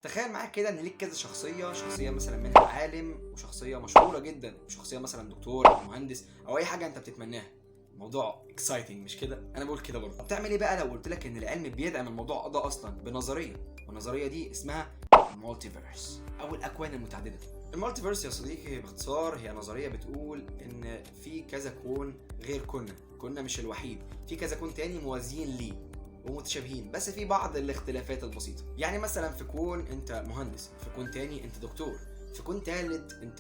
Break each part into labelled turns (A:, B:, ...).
A: تخيل معاك كده ان ليك كذا شخصيه مثلا منها عالم وشخصيه مشهوره جدا وشخصيه مثلا دكتور او مهندس او اي حاجه انت بتتمناها. الموضوع اكسايتنج مش كده؟ انا بقول كده برضه. طب تعمل ايه بقى لو قلت لك ان العلم بيدعم الموضوع ده اصلا بنظريه، والنظريه دي اسمها المالتيفيرس او الاكوان المتعدده. المالتيفيرس يا صديقي باختصار هي نظريه بتقول ان في كذا كون غير كنا مش الوحيد، في كذا كون تاني موازيين ليه ومتشابهين بس في بعض الاختلافات البسيطه. يعني مثلا في كون انت مهندس، في كون تاني انت دكتور، في كون تالت انت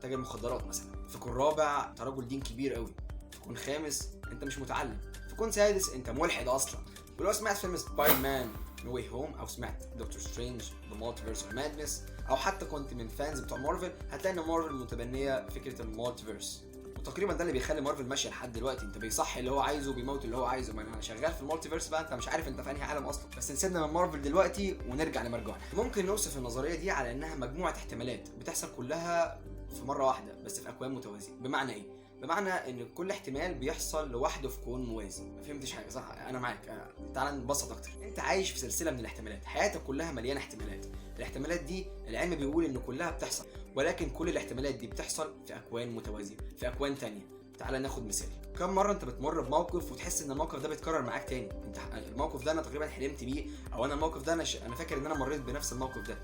A: تاجر مخدرات مثلا، في كون رابع انت رجل دين كبير قوي، في كون خامس انت مش متعلم، في كون سادس انت ملحد اصلا. ولو سمعت فيلم سبايدر مان نو واي هوم او سمعت دكتور سترينج ذا مالتيفيرس اوف مادنس او حتى كنت من فانز بتوع مارفل، هتلاقي ان مارفل متبنيه فكره المالتيفيرس، وتقريبا ده اللي بيخلي مارفل ماشيه لحد دلوقتي. انت بيصحي اللي هو عايزه وبيموت اللي هو عايزه. ما انا شغال في المالتيفيرس بقى، انت مش عارف انت في انهي عالم اصلا. بس نسيبنا من مارفل دلوقتي ونرجع لمرجعنا. ممكن نوصف النظريه دي على انها مجموعه احتمالات بتحصل كلها في مره واحده بس في اكوان متوازيه. بمعنى ايه؟ بمعنى ان كل احتمال بيحصل لوحده في كون موازي. ما فهمتش حاجه صح؟ انا معاك. تعال نبسط اكتر. انت عايش في سلسله من الاحتمالات، حياتك كلها مليانه احتمالات. الاحتمالات دي العلم بيقول ان كلها بتحصل، ولكن كل الاحتمالات دي بتحصل في اكوان متوازيه، في اكوان تانية. تعالى ناخد مثال. كم مره انت بتمر بموقف وتحس ان الموقف ده بيتكرر معاك تاني؟ انت الموقف ده انا تقريبا حلمت بيه، او انا الموقف ده انا فاكر ان انا مريت بنفس الموقف ده.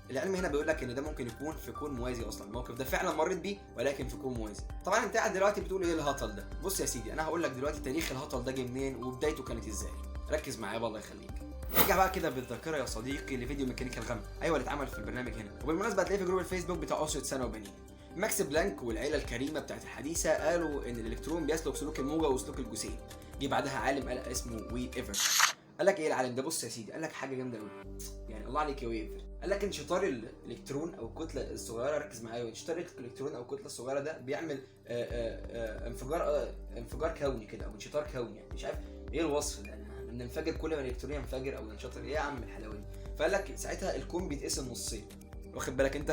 A: العلم هنا بيقول لك ان ده ممكن يكون في كون موازي اصلا، الموقف ده فعلا مريت بيه ولكن في كون موازي. طبعا انت قاعد دلوقتي بتقول ايه الهطل ده؟ بص يا سيدي، انا هقول لك دلوقتي تاريخ الهطل ده جه منين وبدايته كانت ازاي. ركز معايا الله يخليك. ارجع بقى كده بالذاكره يا صديقي لفيديو ميكانيكا الغم، ايوه اللي اتعمل في البرنامج هنا، وبالمناسبه هتلاقيه في جروب الفيسبوك بتاع اسره سنه وبنين. ماكس بلانك والعيله الكريمه بتاعت الحديثه قالوا ان الالكترون بيسلك سلوك الموجه وسلوك الجسيم. جه بعدها عالم قال اسمه وي ايفر. قال لك ايه العالم ده؟ بص يا سيدي، قال لك حاجه جامده قوي، يعني الله عليك يا وي ايفر. قال لك انشطار الالكترون او الكتله الصغيره، ركز معايا، انشطار الالكترون او الكتله الصغيره ده بيعمل انفجار كوني كده، او انشطار كوني. يعني مش عارف ايه الوصف ده، ننفجر كل ما الالكترون ينفجر او ينشطر. ايه يا عم الحلاوه دي؟ فقال لك ساعتها الكون بيتقسم نصين. واخد بالك انت؟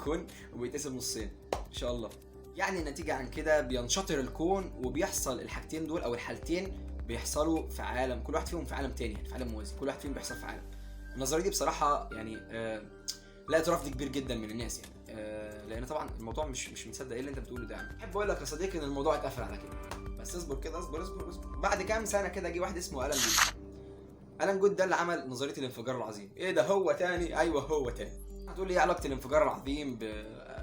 A: كون وبيتقسم نصين ان شاء الله. يعني النتيجه عن كده بينشطر الكون وبيحصل الحاجتين دول او الحالتين بيحصلوا في عالم، كل واحد فيهم في عالم تاني، يعني في عالم موازي، كل واحد فيهم بيحصل في عالم. النظريه دي بصراحه يعني لا رفض كبير جدا من الناس، يعني لان طبعا الموضوع مش مصدق ايه اللي انت بتقوله ده. يعني احب اقول لك يا صديقي ان الموضوع اتقفل على كده، بس اصبر كده، اصبر. بعد كام سنه كده جه واحد اسمه ألان جود. ألان جود ده اللي عمل نظريه الانفجار العظيم. ايه ده؟ هو تاني؟ ايوه هو تاني. هتقول لي ايه علاقه الانفجار العظيم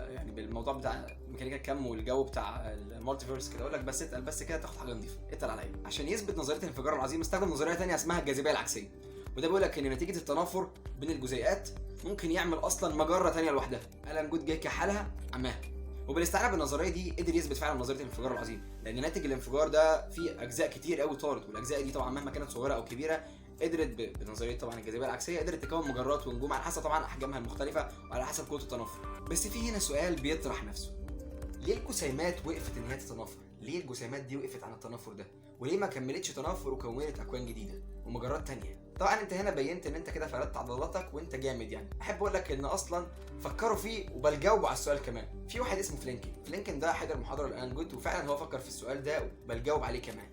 A: يعني بالموضوع بتاع ميكانيكا الكم والجو بتاع المالتيفيرس كده؟ اقول لك بس اتقل بس كده تاخد حاجه نظيفه. اتقل عليا. عشان يثبت نظريه الانفجار العظيم استخدم نظريه ثانيه اسمها الجاذبيه العكسيه، وده بيقول لك ان نتيجه التنافر بين الجزيئات ممكن يعمل اصلا مجره ثانيه لوحدها. ألان جود جه كحلها عماها، وبالاستعانه بالنظريه دي قدر يثبت فعلا نظريه الانفجار العظيم، لان ناتج الانفجار ده فيه اجزاء كتير قوي طارت، والاجزاء دي طبعا مهما كانت صغيره او كبيره قدرت بنظريه طبعا الجاذبيه العكسيه قدرت تكون مجرات ونجوم على حسب طبعا احجامها المختلفه وعلى حسب قوه التنافر. بس في هنا سؤال بيطرح نفسه، ليه الجسيمات وقفت ان هي تتنافر؟ ليه الجسيمات دي وقفت عن التنافر ده؟ وليه ما كملتش تنافر وكونت اكوان جديده ومجرات تانية؟ طبعا انت هنا بينت ان انت كده فردت عضلاتك وانت جامد. يعني احب اقول لك ان اصلا فكروا فيه وبل جاوبوا على السؤال كمان. في واحد اسمه فلينكن ده حضر محاضره لألان جود وفعلا هو فكر في السؤال ده وبل جاوب عليه كمان،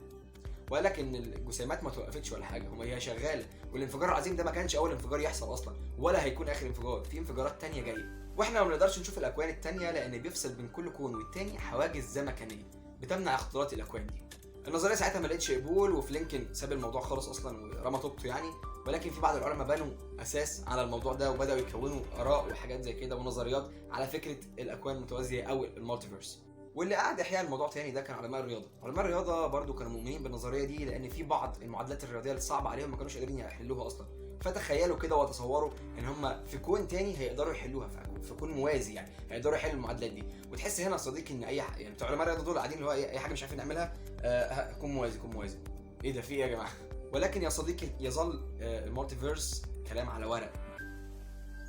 A: وقال لك ان الجسيمات ما توقفتش ولا حاجه، هي شغاله، والانفجار العظيم ده ما كانش اول انفجار يحصل اصلا ولا هيكون اخر انفجار، في انفجارات تانية جايه، واحنا ما بنقدرش نشوف الاكوان التانية لان بيفصل بين كل كون والتاني حواجز زمكانيه بتمنع اختلاط الاكوان دي. النظريه ساعتها ما لقتش قبول وفلينكن ساب الموضوع خالص اصلا ورمى طوبته يعني، ولكن في بعض العلماء بنوا اساس على الموضوع ده وبداوا يكونوا اراء وحاجات زي كده ونظريات على فكره الاكوان المتوازيه او المالتيفيرس. واللي قعد احياء الموضوع تاني ده كان علماء الرياضه. علماء الرياضه برضو كانوا مؤمنين بالنظريه دي لان في بعض المعادلات الرياضيه الصعبه عليهم ما كانوش قادرين يحلوها اصلا، فتخيلوا كده وتصوروا ان هم في كون تاني هيقدروا يحلوها، في كون موازي يعني هيقدروا يحلوا المعادلات دي. وتحس هنا يا صديقي ان يعني بتوع علماء الرياضه دول قاعدين اللي هو اي حاجه مش عارفين نعملها كون موازي. ايه ده؟ في ايه يا جماعه؟ ولكن يا صديقي يظل المالتيفيرس كلام على ورق.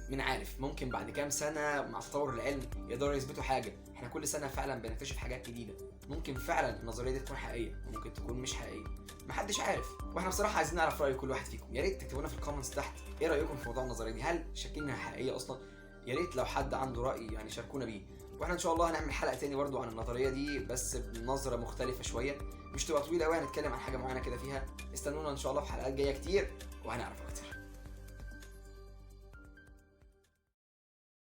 A: مين عارف، ممكن بعد كام سنه مع تطور العلم يقدروا يثبتوا حاجه. احنا كل سنه فعلا بنكتشف حاجات جديده، ممكن فعلا النظريه دي تكون حقيقيه وممكن تكون مش حقيقيه، محدش عارف. واحنا بصراحه عايزين نعرف راي كل واحد فيكم. يا ريت تكتبوا لنا في الكومنتس تحت ايه رايكم في موضوع النظريه دي، هل شاكين انها حقيقيه اصلا؟ يا ريت لو حد عنده راي يعني شاركونا بيه. واحنا ان شاء الله هنعمل حلقه تاني برضو عن النظريه دي بس بنظره مختلفه شويه، مش تبقى طويله قوي، هنتكلم عن حاجه معينه كده فيها. استنونا ان شاء الله في حلقات جايه كتير وهنعرف اكتر.